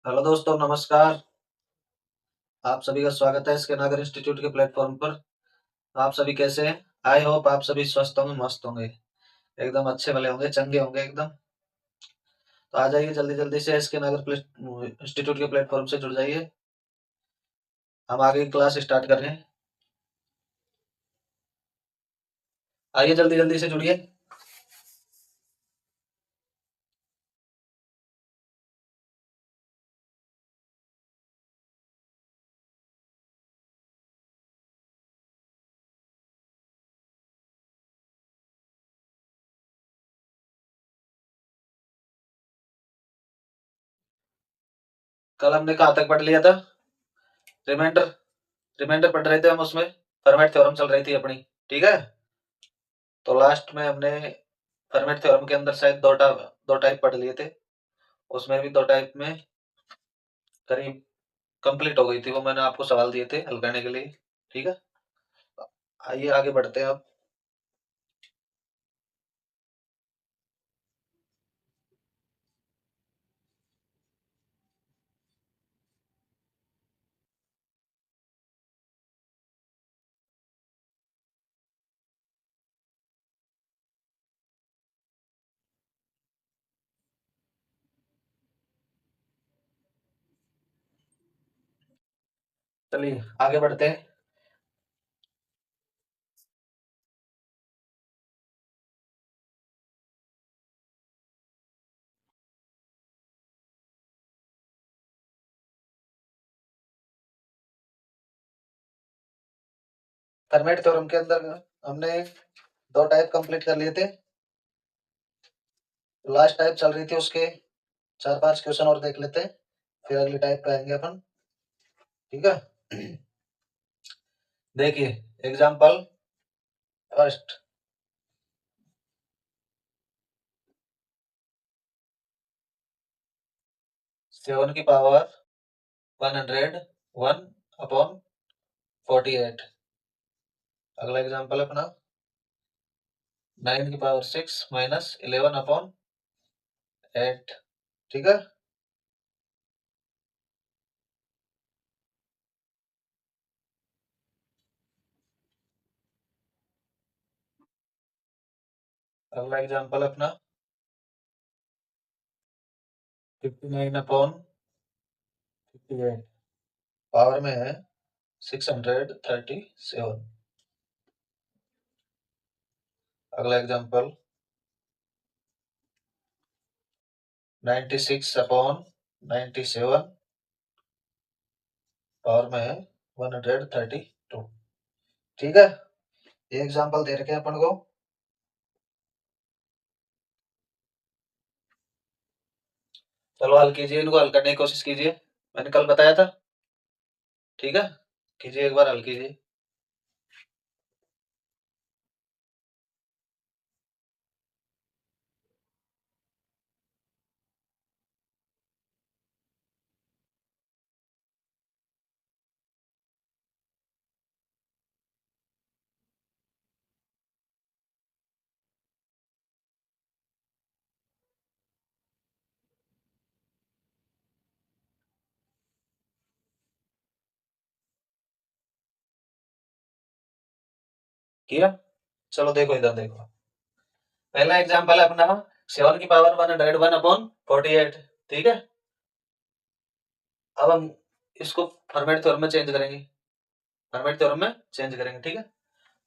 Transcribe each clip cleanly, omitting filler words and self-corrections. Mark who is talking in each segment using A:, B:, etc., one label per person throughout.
A: Hello दोस्तों, नमस्कार। आप सभी का स्वागत है इसके नागर इंस्टीट्यूट के प्लेटफॉर्म पर। आप सभी कैसे हैं? आई होप आप सभी स्वस्थ होंगे, मस्त होंगे, एकदम अच्छे भले होंगे, चंगे होंगे एकदम। तो आ जाइए जल्दी जल्दी से इसके नागर इंस्टीट्यूट के प्लेटफॉर्म से जुड़ जाइए। हम आगे की क्लास स्टार्ट कर रहे हैं। आइए जल्दी जल्दी से जुड़िए। कल हमने कहाँ तक पढ़ लिया था? रिमाइंडर। रिमाइंडर पढ़ रहे थे हम, उसमें फर्मेट थ्योरम चल रही थी अपनी। ठीक है। तो लास्ट में हमने फर्मेट थ्योरम के अंदर शायद दो टाइप पढ़ लिए थे। उसमें भी दो टाइप में करीब कंप्लीट हो गई थी। वो मैंने आपको सवाल दिए थे हल करने के लिए। ठीक है। आइए आगे बढ़ते हैं अब। चलिए आगे बढ़ते हैं। फर्मेट थ्योरम के अंदर हमने दो टाइप कंप्लीट कर लिए थे। लास्ट टाइप चल रही थी, उसके चार पांच क्वेश्चन और देख लेते हैं, फिर अगली टाइप पे आएंगे अपन। ठीक है। देखिए, एग्जाम्पल फर्स्ट। 7 की पावर 101/48। अगला एग्जाम्पल अपना 9 की पावर 6 -11/8। ठीक है। अगला एग्जाम्पल अपना 59/58 पावर में है 637। अगला एग्जाम्पल 96/97 पावर में है 132। ठीक है। ये एग्जाम्पल दे रखे हैं अपन को। चलो हल कीजिए, इनको हल करने की कोशिश कीजिए। मैंने कल बताया था। ठीक है। कीजिए, एक बार हल कीजिए। किया। चलो देखो, इधर देखो। पहला एग्जाम्पल है अपना 7 की पावर 101/48। ठीक है। अब हम इसको फॉर्मेट थ्योरम में चेंज करेंगे। फॉर्मेट थ्योरम में चेंज करेंगे। ठीक है।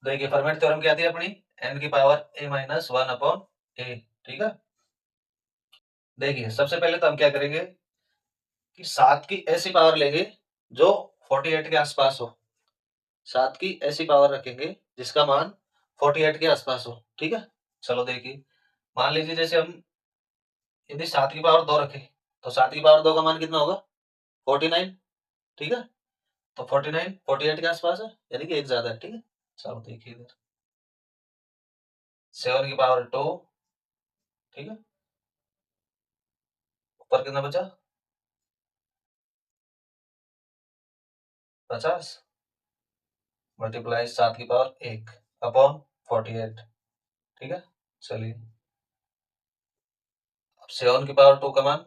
A: देखिए, फॉर्मेट थ्योरम क्या थी अपनी? n की पावर a-1/a। ठीक है। देखिए, सबसे पहले तो हम क्या करेंगे कि 7 की ऐसी पावर लेंगे जो 48 के आसपास हो। 7 की ऐसी पावर रखेंगे जिसका मान 48 के आसपास हो। ठीक है। चलो देखिए, मान लीजिए जैसे हम यदि 7 की पावर 2 रखें, तो 7 की पावर 2 का मान कितना होगा? 49। ठीक है। तो 49 48 के आसपास है, यानी कि एक ज्यादा है। ठीक है। चलो देखिए इधर 7 की पावर 2। ठीक है। ऊपर कितना बचा? 50 मल्टीप्लाई 7 की पावर 1 अपॉन 48। ठीक है। चलिए, अब 7 की पावर 2 का मान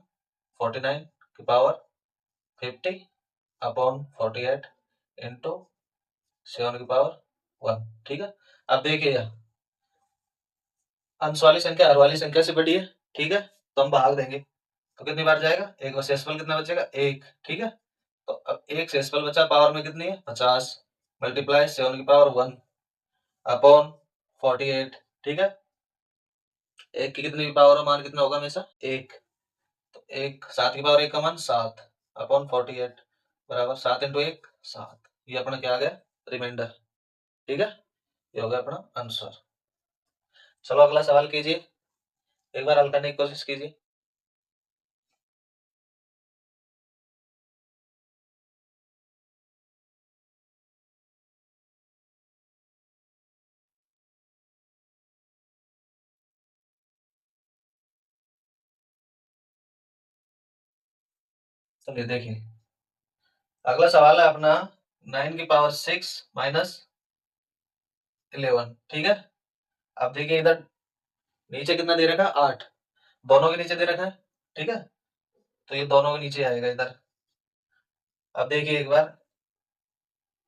A: 49 की पावर 50 अपॉन 48 इंटू 7 की पावर 1। ठीक है, अब देखिए अंश वाली संख्या हर वाली संख्या से बड़ी है। ठीक है, तो हम भाग देंगे तो कितनी बार जाएगा, एक बार शेषफल कितना बचेगा, एक। ठीक है, तो अब एक शेषफल बचा, पावर में कितनी है 50 मल्टीप्लाई 7 की पावर 1 अपॉन 48। ठीक है, एक की कितनी भी पावर हो मान कितना होगा हमेशा एक। तो एक 7 की पावर 1 का मान 7 अपॉन 48 बराबर 7 इंटू 1 7। ये अपना क्या आ गया, रिमाइंडर। ठीक है, ये हो गया अपना आंसर। चलो अगला सवाल कीजिए, एक बार हल करने की कोशिश कीजिए। चलिए देखिए, अगला सवाल है अपना 9 की पावर 6 माइनस 11। ठीक है, अब देखिए इधर नीचे कितना दे रखा है 8, दोनों के नीचे दे रखा है। ठीक है, तो ये दोनों के नीचे आएगा इधर। अब देखिए एक बार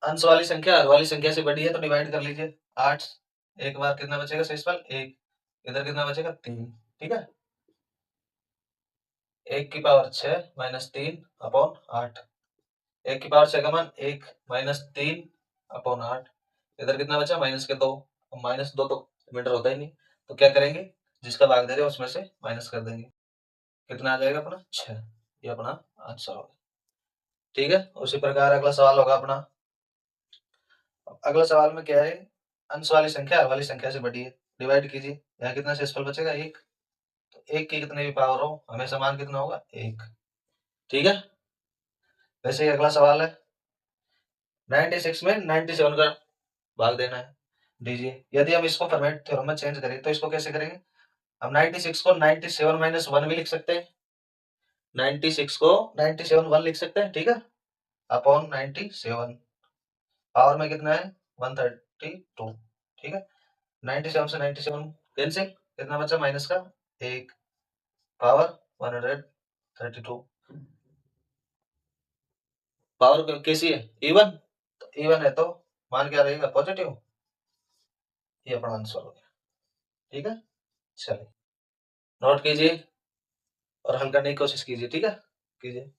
A: अंश वाली संख्या हर वाली संख्या से बड़ी है तो डिवाइड कर लीजिए 8। एक बार कितना बचेगा शेषफल एक, इधर कितना बचेगा 3। ठीक है, 1 की पावर 6 माइनस 3 अपॉन 8। 1 की पावर 6 का मान 1 माइनस 3 अपॉन 8। इधर कितना बचा माइनस के 2, माइनस 2 तो मीटर होता ही नहीं, तो क्या करेंगे जिसका भाग दे रहे हैं उसमें से माइनस कर देंगे। कितना आ जाएगा अपना 6। ये अपना आंसर होगा। ठीक है, उसी प्रकार अगला सवाल होगा अपना। अगला सवाल में क्या है, अंश वाली संख्या हर वाली संख्या से बड़ी है, डिवाइड कीजिए। यहाँ कितना शेषफल बचेगा एक, तो एक की कितने भी पावर हो हमेशा मान कितना होगा एक। ठीक है, वैसे ही अगला सवाल है 96 में 97 का भाग देना है। दीजिए, यदि हम इसको फॉर्मेट थ्योरम में चेंज करें तो इसको कैसे करेंगे, हम 96 को 97 माइनस 1 भी लिख सकते हैं, 96 को 97 1 लिख सकते हैं। ठीक है, अपॉन 97 पावर में कितना है 132। ठीक है, 97 से 97 कैंसिल, कितना बचा माइनस का एक पावर 132। पावर कैसी है इवन, तो इवन है तो मान क्या रहेगा पॉजिटिव। ये अपना आंसर हो गया। ठीक है, चलिए नोट कीजिए और हल करने की कोशिश कीजिए। ठीक है, कीजिए।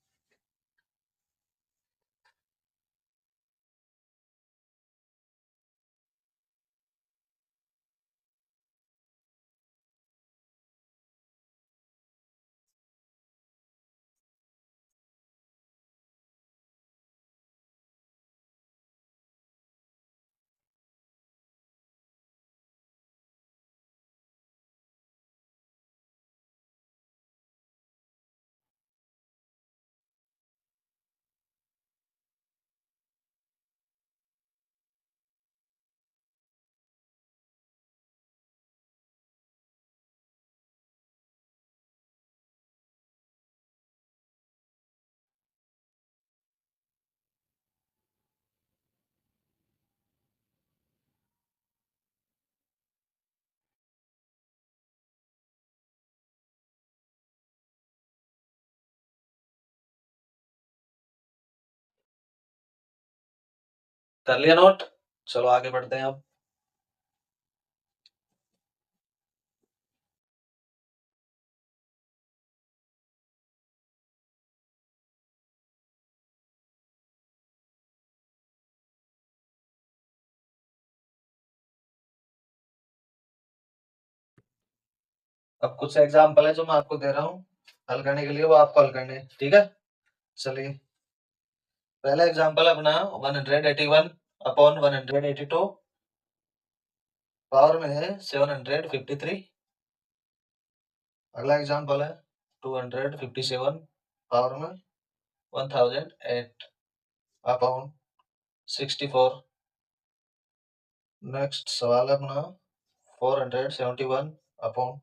A: कर लिया नोट, चलो आगे बढ़ते हैं अब। अब कुछ एग्जाम्पल है जो मैं आपको दे रहा हूँ हल करने के लिए, वो आपको हल करने हैं। ठीक है, चलिए पहला एग्जाम्पल अपना 181 अपॉन 182 पावर में है 753। अगला एग्जाम्पल है 257 पावर में 1008 अपॉन 64। नेक्स्ट सवाल है अपना 471 अपॉन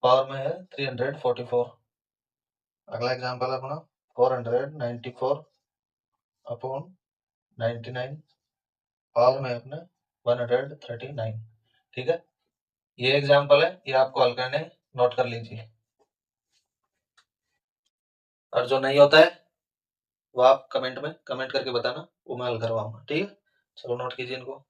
A: पावर में है 344। अगला एग्जाम्पल है अपना 494 अपॉन 99 पावर में है अपने 139। ठीक है, ये एग्जाम्पल है, ये आपको हल करने, नोट कर लीजिए। और जो नहीं होता है वो आप कमेंट में कमेंट करके बताना, वो मैं हल करवाऊंगा, ठीक है। चलो नोट कीजिए इनको।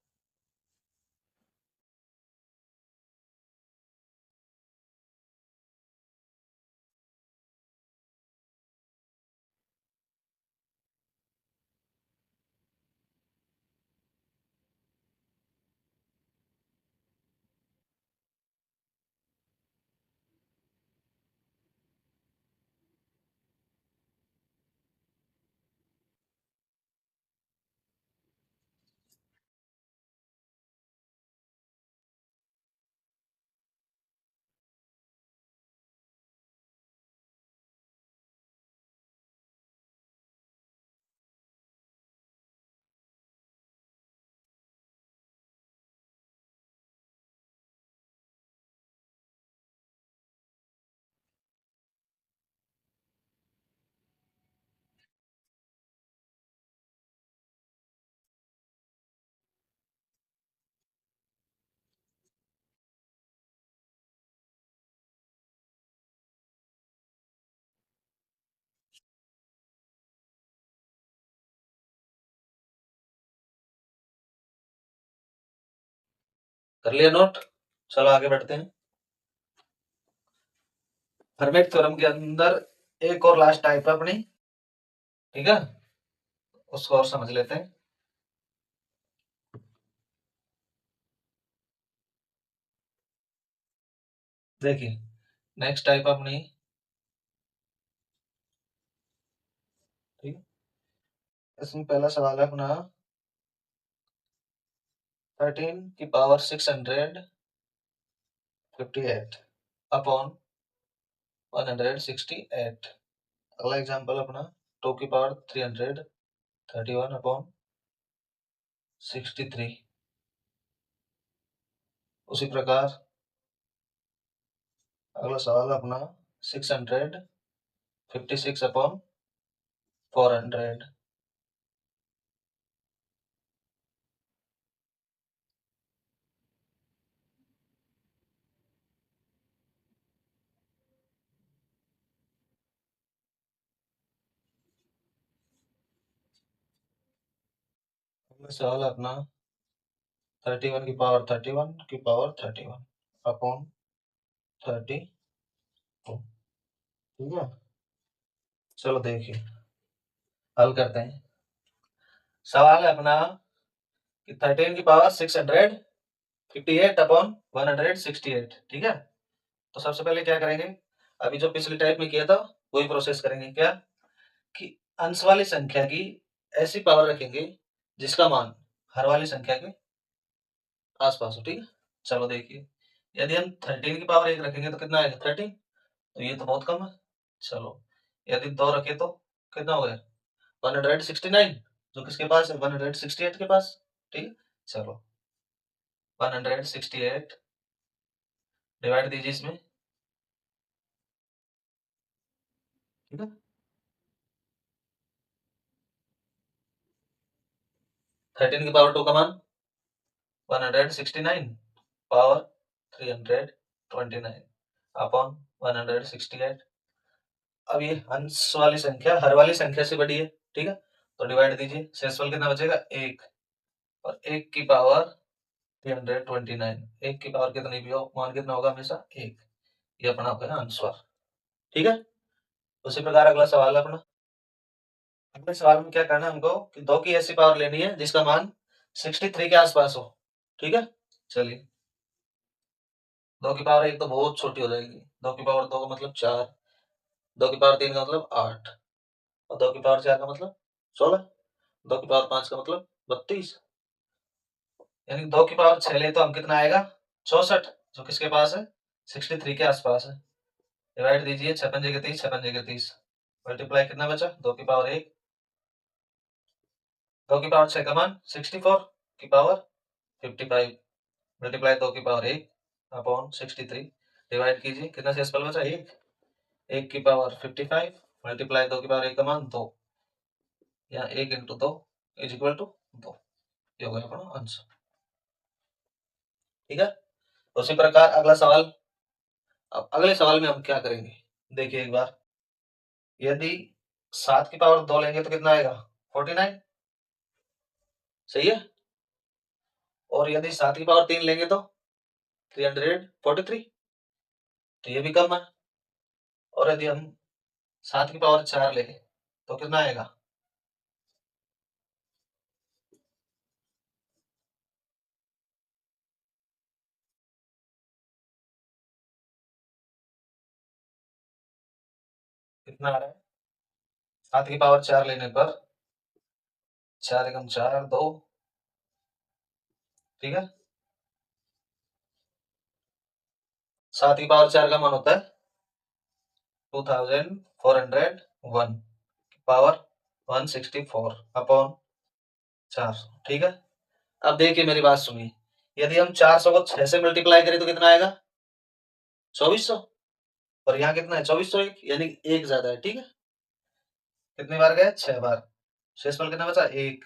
A: कर लिया नोट। चलो आगे बढ़ते हैं। हर्मेट थ्योरम के अंदर एक और लास्ट टाइप है अपनी, ठीक है, उसको और समझ लेते हैं। देखिए नेक्स्ट टाइप अपनी, ठीक है, इसमें पहला सवाल है अपना 13 की पावर 658 अपॉन 168। अगला एग्जांपल अपना 2 की पावर 331 अपॉन 63। उसी प्रकार अगला सवाल अपना 656 अपॉन 400। अगला सवाल अपना 31 की पावर 31 अपॉन 32, ठीक है। चलो देखिए हल करते हैं। सवाल है अपना कि 13 की पावर 658 ठीक है। तो सबसे पहले क्या करेंगे, अभी जो पिछले टाइप में किया था वही प्रोसेस करेंगे। क्या कि अंश वाली संख्या की ऐसी पावर रखेंगे जिसका मान हर वाली संख्या के आसपास हो, ठीक है। चलो देखिए, यदि हम 13 की पावर 1 रखेंगे तो कितना आएगा 13, तो ये तो बहुत कम है। चलो यदि 2 रखे तो कितना हो गया 169, जो किसके पास है 168 के पास, ठीक है। चलो 168 डिवाइड दीजिए इसमें, ठीक है। 13 की पावर 2 का मान 169 पावर 329 अपॉन 168। अब ये अंश वाली संख्या हर वाली संख्या से बड़ी है, ठीक है। तो डिवाइड दीजिए, शेषफल कितना बचेगा 1, और 1 की पावर 329, 1 की पावर कितनी भी हो मान कितना होगा हमेशा 1। ये अपना हो गया आंसर, ठीक है। उसी प्रकार अगला सवाल है अपना। अगले सवाल में क्या करना है हमको कि 2 की ऐसी पावर लेनी है जिसका मान 63 के आसपास हो, ठीक है। चलिए 2 की पावर 1 तो बहुत छोटी हो जाएगी, 2 की पावर 2 का मतलब 4, 2 की पावर 3 का मतलब 8, और 2 की पावर 4 का मतलब 16, 2 की पावर 5 का मतलब 32, यानी 2 की पावर 6 ले तो हम कितना आएगा 64, जो किसके पास है 63 के आसपास है। डिवाइड दीजिए, 56 जगह 30, 56 जगह 30, मल्टीप्लाई कितना बचा 2 की पावर 1, 2 की पावर 6 का मान 64 की पावर 55, मल्टीप्लाई 2 की पावर 1 अपॉन 63, डिवाइड कीजिए कितना शेषफल बचा 1, 1 की पावर 55 मल्टीप्लाई 2 की पावर 1 का मान 2, या 1 × 2 इज इक्वल टू 2। ये हो गया अपना आंसर, ठीक है। उसी प्रकार अगला सवाल, अब अगले सवाल में हम क्या करेंगे देखिए एक बार। यदि 7 की पावर 2 लेंगे तो कितना आएगा? 49। सही है। और यदि 7 की पावर 3 लेंगे तो 343। तो ये भी कम है। और यदि हम 7 की पावर 4 लेंगे तो कितना आएगा? कितना आ रहा है? 7 की पावर 4 लेने पर 4 एकम 4 2। ठीक है। 7 की पावर 4 का मान होता है 2401 पावर 164 अपॉन 400। ठीक है। अब देखिए मेरी बात सुनिए। यदि हम 400 को 6 से मल्टीप्लाई करें तो कितना आएगा? 2400। और यहाँ कितना है? 2401, यानी एक ज्यादा है। ठीक है। कितनी बार गए? 6 बार। शेषफल कितना बचा? एक।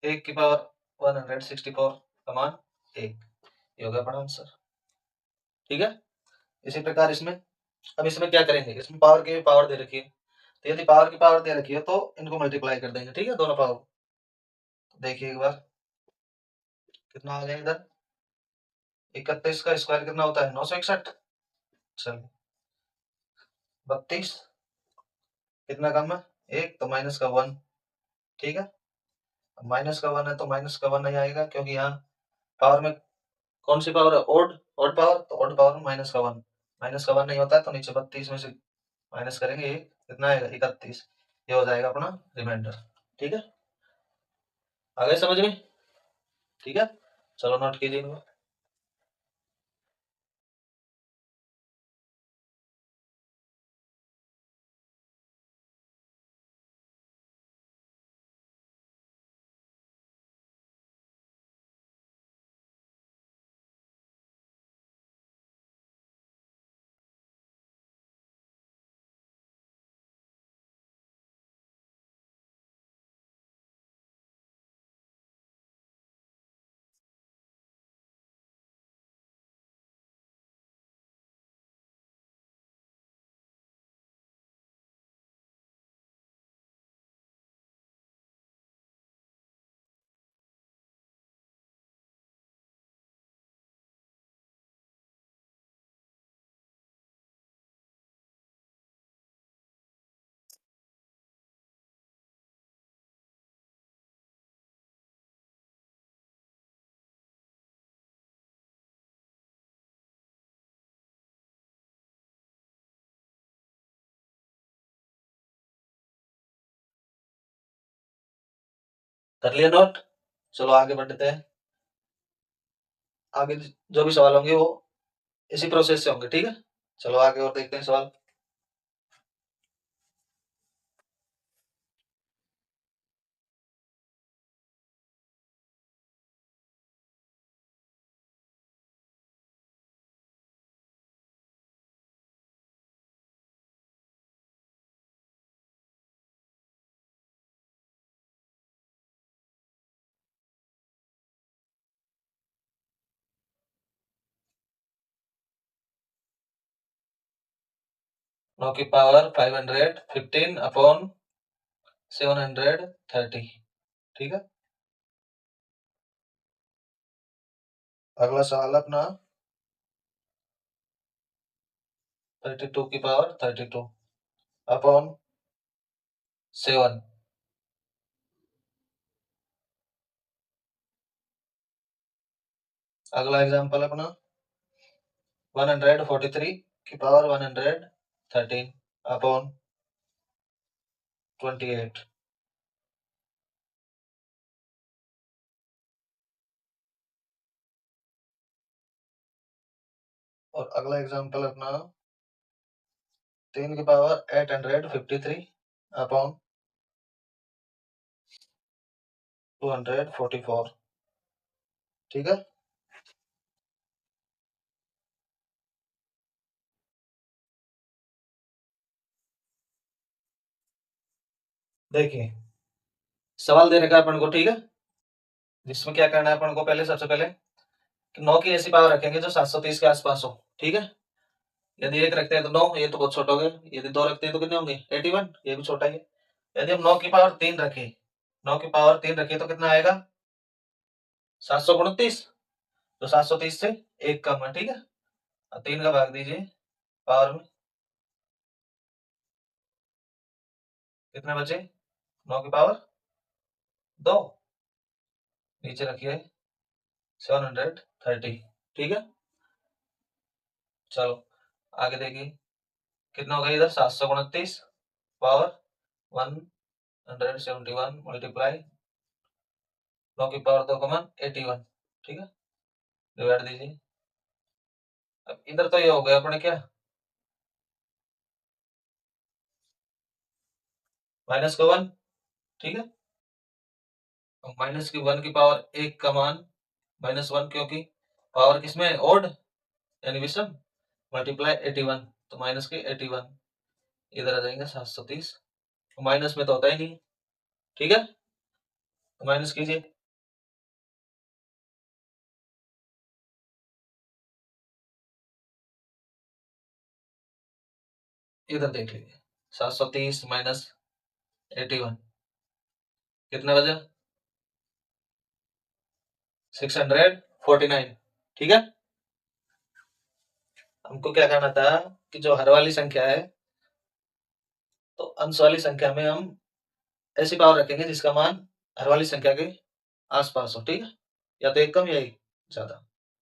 A: एक की पावर 164 का मान एक। ये हो गया अपना आंसर। ठीक है। इसी प्रकार इसमें, अब इसमें क्या करेंगे? इसमें पावर की पावर दे रखी है, तो यदि पावर की पावर दे रखी है तो इनको मल्टीप्लाई कर देंगे। ठीक है, दोनों पावर। तो देखिए एक बार कितना आ गया इधर। 31 का स्क्वायर कितना होता है? 961। चलो 32। कितना कम है? एक, तो माइनस का वन। ठीक है। माइनस का वन है तो माइनस का वन नहीं आएगा, क्योंकि यहाँ पावर में कौन सी पावर है? ओड। ओड पावर, तो ओड पावर में माइनस का वन। माइनस का वन नहीं होता है, तो नीचे 32 में से माइनस करेंगे एक, कितना आएगा? 31। ये हो जाएगा अपना रिमाइंडर। ठीक है। आ गए समझ में? ठीक है। चलो नोट कीजिए इनको। कर लिया नोट? चलो आगे बढ़ते हैं। आगे जो भी सवाल होंगे वो इसी प्रोसेस से होंगे। ठीक है। चलो आगे और देखते हैं सवाल। नौ की पावर 515 अपॉन 730। ठीक है। अगला सवाल अपना 32 की पावर 32 अपॉन 7। अगला एग्जांपल अपना 143 की पावर 113 अपॉन 28। और अगला एग्जांपल अपना 3 की पावर 853 अपॉन 244। ठीक है। देखिए सवाल दे रखा है अपन को। ठीक है। जिसमें क्या करना है अपन को? पहले सबसे पहले कि 9 की ऐसी पावर रखेंगे जो 730 के आसपास हो। ठीक है। यदि 1 रखते हैं तो 9, ये तो बहुत छोटा हो गया। यदि 2 रखते हैं तो कितने होंगे? 81, ये भी छोटा ही है। यदि हम 9 की पावर 3 रखें, 9 की पावर 3 रखें तो कितना आएगा? 729। तो 730 से 1 कम है, ठीक है? अब 3 का भाग दीजिए पावर में, कितने बचे? 9 की पावर 2, नीचे रखिए 730, ठीक है? चलो आगे देखिए कितना हो गया इधर? 729 पावर 171 मल्टीप्लाई 9 की पावर 2 कमन 81, ठीक है? डिवाइड दीजिए। अब इधर तो ये हो गया अपने क्या, माइनस का 1, ठीक है? माइनस की 1 की पावर 1 का मान -1, क्योंकि पावर किसमें है? ओड यानी विषम, मल्टीप्लाई 81, तो माइनस के 81 इधर आ जाएंगे 730, माइनस में तो होता ही नहीं, ठीक है? तो माइनस कीजिए। इधर देख लीजिए 730 माइनस 81 कितना बचा? 649, ठीक है? हमको क्या करना था कि जो हर वाली संख्या है तो अंश वाली संख्या में हम ऐसी पावर रखेंगे जिसका मान हर वाली संख्या के आसपास हो, ठीक है? या तो एक कम या एक ज्यादा,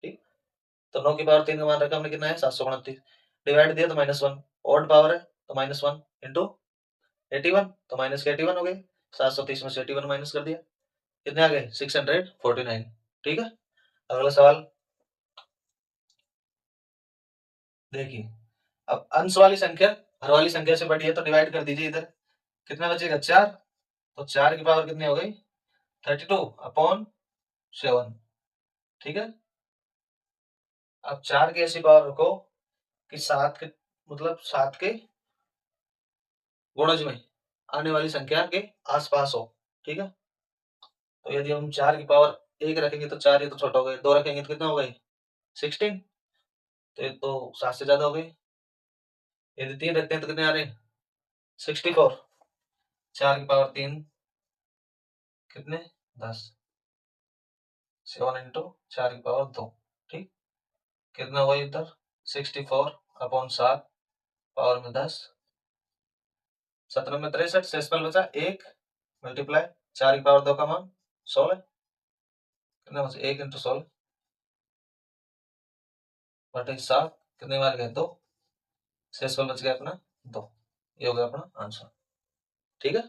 A: ठीक? तो 9 की पावर 3 का मान रखा हमने, कितना है? 729, डिवाइड दिया तो -1, ऑड पावर है तो -1 इंटू 81, तो माइनस के 81 हो गए। 730 में से 81 माइनस कर दिया, कितने आ गए? 649, ठीक है? अगला सवाल देखिए, अब अंश वाली संख्या हर वाली संख्या से बड़ी है तो डिवाइड कर दीजिए इधर, कितना बचेगा? 4, तो 4 की पावर कितनी हो गई? 32 अपॉन 7, ठीक है? अब 4 की ऐसी पावर रखो कि 7 के मतलब 7 के गुणज में आने वाली संख्या के आसपास हो, ठीक है? तो यदि हम 4 की पावर 1 रखेंगे तो 4 ये तो छोटा हो गए, 2 रखेंगे तो कितना हो गए? 16, तो ये तो 7 से ज्यादा हो गई। यदि 3 रखते हैं तो कितने आ रहे हैं? 64, 4 की पावर 3 कितने? 10, 7 इंटू 4 की पावर 2, ठीक? कितना हुआ इधर? 64 अपॉन 7 पावर में 10, 17 में 63, शेषफल बचा 1 मल्टीप्लाई 4 की पावर 2 का मान 16, कितना बचा? 1 इंटू 16 बटे 7, कितने मार गए? 2, शेषफल बच गया अपना 2, ये हो गया अपना आंसर, ठीक है?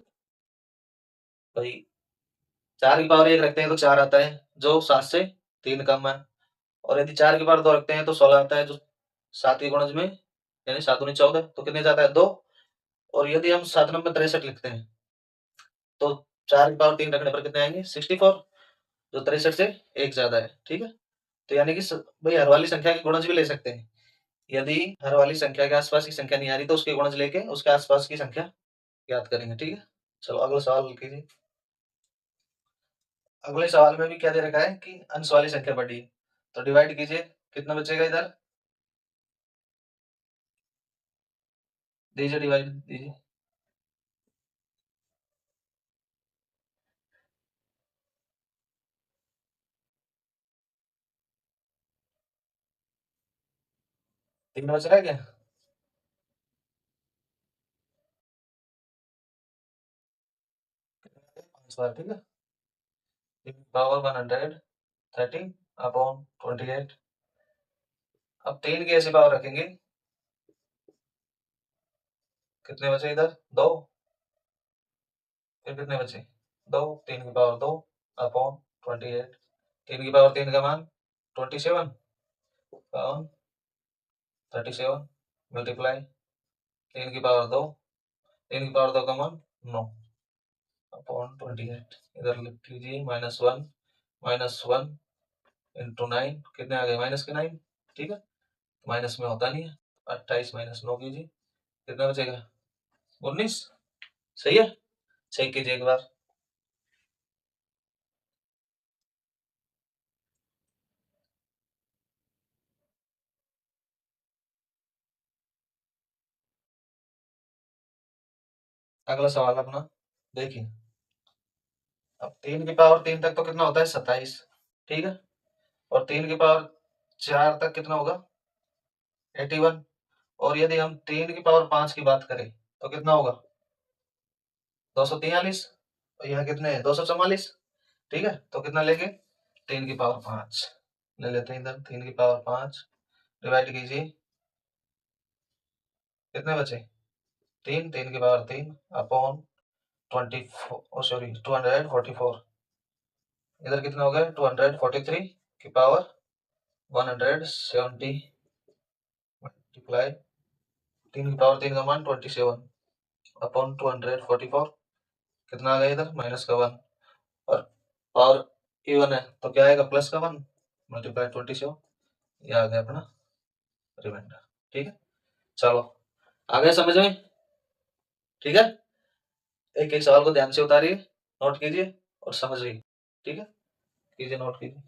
A: भाई 4 की पावर 1 रखते हैं तो 4 आता है जो 7 से 3 कम है, और यदि 4 की पावर 2 रखते हैं तो 16 आता है जो 7 के गुणज में, यानी 7 दूनी 14, तो कितने जाता है? 2। और यदि हम 7 नंबर 63 लिखते हैं तो 4 की पावर 3 रखने पर कितने आएंगे? 64, जो 63 से एक ज्यादा है, ठीक है? तो यानी कि भाई हर वाली संख्या के गुणज भी ले सकते हैं। यदि हर वाली संख्या के आसपास की संख्या नहीं आ रही तो उसके गुणज लेके उसके आसपास की संख्या ज्ञात करेंगे, ठीक है? चलो अगला सवाल कीजिए। अगले सवाल में भी क्या दे रखा है कि अंश वाली संख्या बड़ी है, तो डिवाइड कीजिए, कितना बचेगा इधर? दीजिए डिवाइड दीजिए। 3 बच रहा है क्या? 5 बार, ठीक है? पावर 113 अपॉन 28, अब 3 की ऐसी पावर रखेंगे, कितने बचे इधर? 2, फिर कितने बचे? 2, 3 की पावर 2 अपॉन 28, 3 की पावर 3 का मान 27 अपॉन 37 मल्टीप्लाई 3 की पावर 2, 3 की पावर 2 का मान 9 अपॉन 28, इधर लिख लीजिए -1 -1 इंटू 9, कितने आ गए? माइनस के 9, ठीक है? माइनस में होता नहीं है, 28 माइनस 9 कीजिए, कितना बचेगा? 19, सही है? चेक कीजिए एक बार। अगला सवाल अपना देखिए। अब 3 की पावर 3 तक तो कितना होता है 27, ठीक है। और 3 की पावर 4 तक कितना होगा 81। और यदि हम 3 की पावर 5 की बात करें तो कितना होगा 243। और यहाँ कितने हैं 244, ठीक है। तो कितना लेंगे 3 की पावर 5 ले लेते हैं इधर। 3 की पावर 5 डिवाइड कीजिए, कितने बचे 3, 3 की पावर 3 अपॉन 244। इधर कितना हो गया 243 की पावर 170 मल्टीप्लाई 3 की पावर 3 का मान 27 अपॉन 244। कितना आ गया इधर -1। और पावर इवन है तो क्या आएगा +1 मल्टीप्लाई 27। ये आ गया अपना रिमाइंडर, ठीक है। चलो आ गए समझ में, ठीक है। एक एक सवाल को ध्यान से उतारिए, नोट कीजिए और समझिए, ठीक है। कीजिए, नोट कीजिए।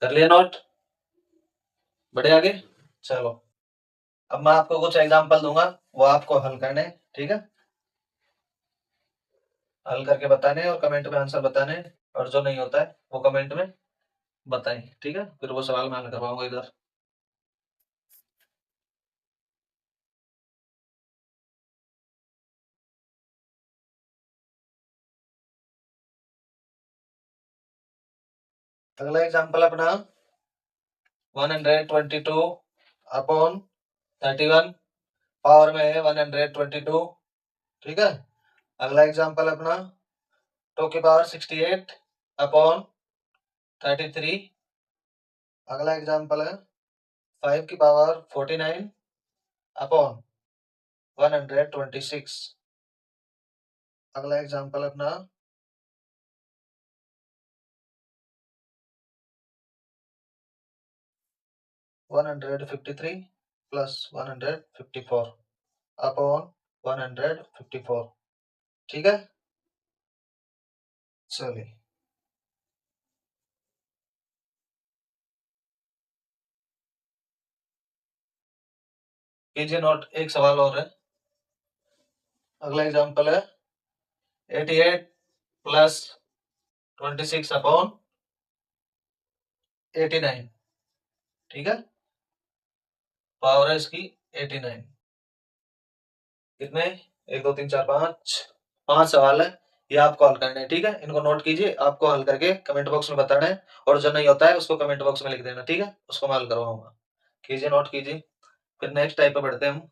A: कर लिया नोट, बढ़े आगे। चलो अब मैं आपको कुछ एग्जांपल दूंगा, वो आपको हल करने, ठीक है। हल करके बताने और कमेंट में आंसर बताने। और जो नहीं होता है वो कमेंट में बताएं, ठीक है। फिर वो सवाल मैं हल करवाऊंगा इधर। अगला एग्जांपल अपना 122 अपॉन 31, पावर में है 122, ठीक है। अगला एग्जांपल अपना 2 की पावर 68 अपॉन 33। अगला एग्जांपल है 5 की पावर 49 अपॉन 126। अगला एग्जांपल अपना 153 प्लस 154 अपॉन 154, ठीक है। चलिए कीजिए नोट, एक सवाल और है। अगला एग्जांपल है 88 प्लस 26 अपॉन 89, ठीक है। पावर है इसकी 89। कितने 1 2 3 4 5, 5 सवाल है। ये आपको हल करने हैं, ठीक है। इनको नोट कीजिए, आपको हल करके कमेंट बॉक्स में बताना है। और जो नहीं होता है उसको कमेंट बॉक्स में लिख देना, ठीक है। उसको मैं हल करवाऊंगा। कीजिए, नोट कीजिए। फिर नेक्स्ट टाइप पे बढ़ते हैं हम।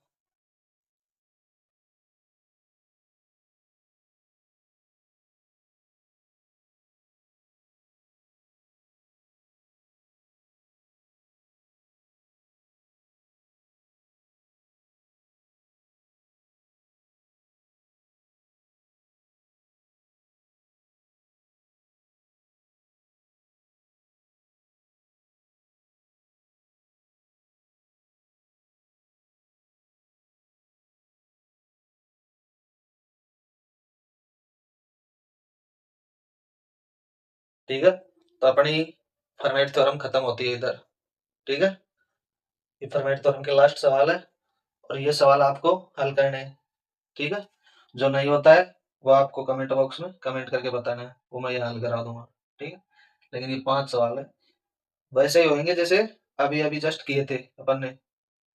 A: ठीक है, तो अपनी फॉर्मेट थ्योरम खत्म होती है इधर, ठीक है। ये फॉर्मेट थ्योरम के लास्ट सवाल है और ये सवाल आपको हल करने हैं, ठीक है। जो नहीं होता है वो आपको कमेंट बॉक्स में कमेंट करके बताना है, वो मैं ये हल करा दूंगा, ठीक है। लेकिन ये 5 सवाल है। वैसे ही होंगे जैसे अभी अभी जस्ट किए थे अपन ने।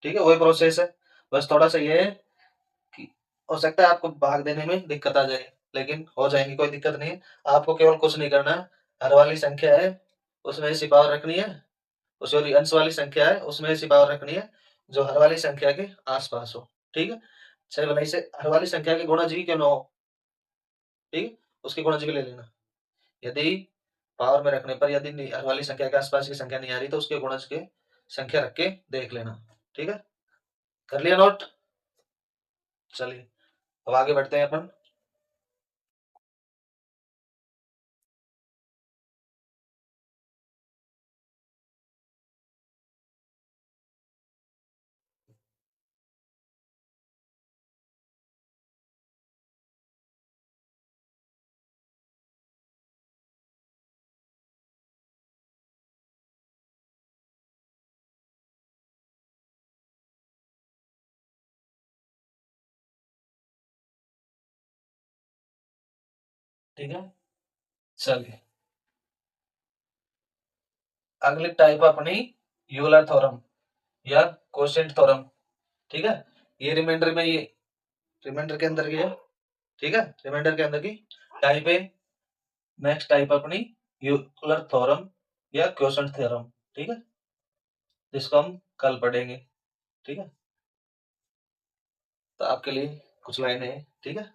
A: ठीक है, वही प्रोसेस है। बस थोड़ा सा ये है कि हो सकता है आपको भाग देने में दिक्कत आ जाए, लेकिन हो जाएंगी, कोई दिक्कत नहीं है। आपको केवल कुछ नहीं करना है, हर वाली संख्या है उसमें ऐसी पावर रखनी है, सॉरी अंश वाली संख्या है उसमें ऐसी पावर रखनी है जो हर वाली संख्या के आसपास हो। ठीक है, चाहे भले से हर वाली संख्या के गुणज ही क्यों ना हो। ठीक है, उसके गुणज भी ले लेना। यदि पावर में रखने पर यदि हर वाली संख्या के आसपास की संख्या नहीं आ रही तो उसके गुणज के संख्या रख के देख लेना। ठीक है, कर लिया नोट? चलिए अब आगे बढ़ते हैं अपन। ठीक है, चलिए अगली टाइप अपनी यूलर थ्योरम या कोशेंट थ्योरम। ठीक है, ये रिमाइंडर में, ये रिमाइंडर के अंदर की है। ठीक है, रिमाइंडर के अंदर की टाइप है। नेक्स्ट टाइप अपनी यूलर थ्योरम या क्वोशंट थ्योरम। ठीक है, जिसको हम कल पढ़ेंगे। ठीक है, तो आपके लिए कुछ लाइनें हैं। ठीक है,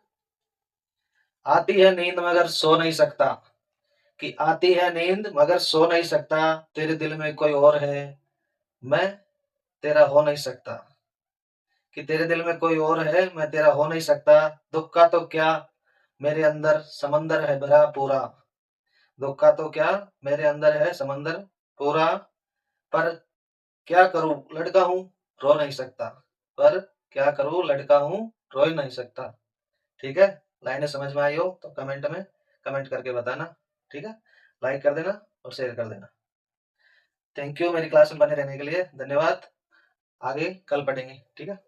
A: आती है नींद मगर सो नहीं सकता, कि आती है नींद मगर सो नहीं सकता, तेरे दिल में कोई और है, मैं तेरा हो नहीं सकता। कि तेरे दिल में कोई और है, मैं तेरा हो नहीं सकता। दुख का तो क्या, मेरे अंदर समंदर है भरा पूरा। दुख का तो क्या, मेरे अंदर है समंदर पूरा। पर क्या करूं, लड़का हूं, रो नहीं सकता। पर क्या करूं, लड़का हूं, रो ही नहीं सकता। ठीक है, लाइनें समझ में आई हो तो कमेंट में कमेंट करके बताना। ठीक है, लाइक कर देना और शेयर कर देना। थैंक यू मेरी क्लास में बने रहने के लिए, धन्यवाद। आगे कल पढ़ेंगे। ठीक है।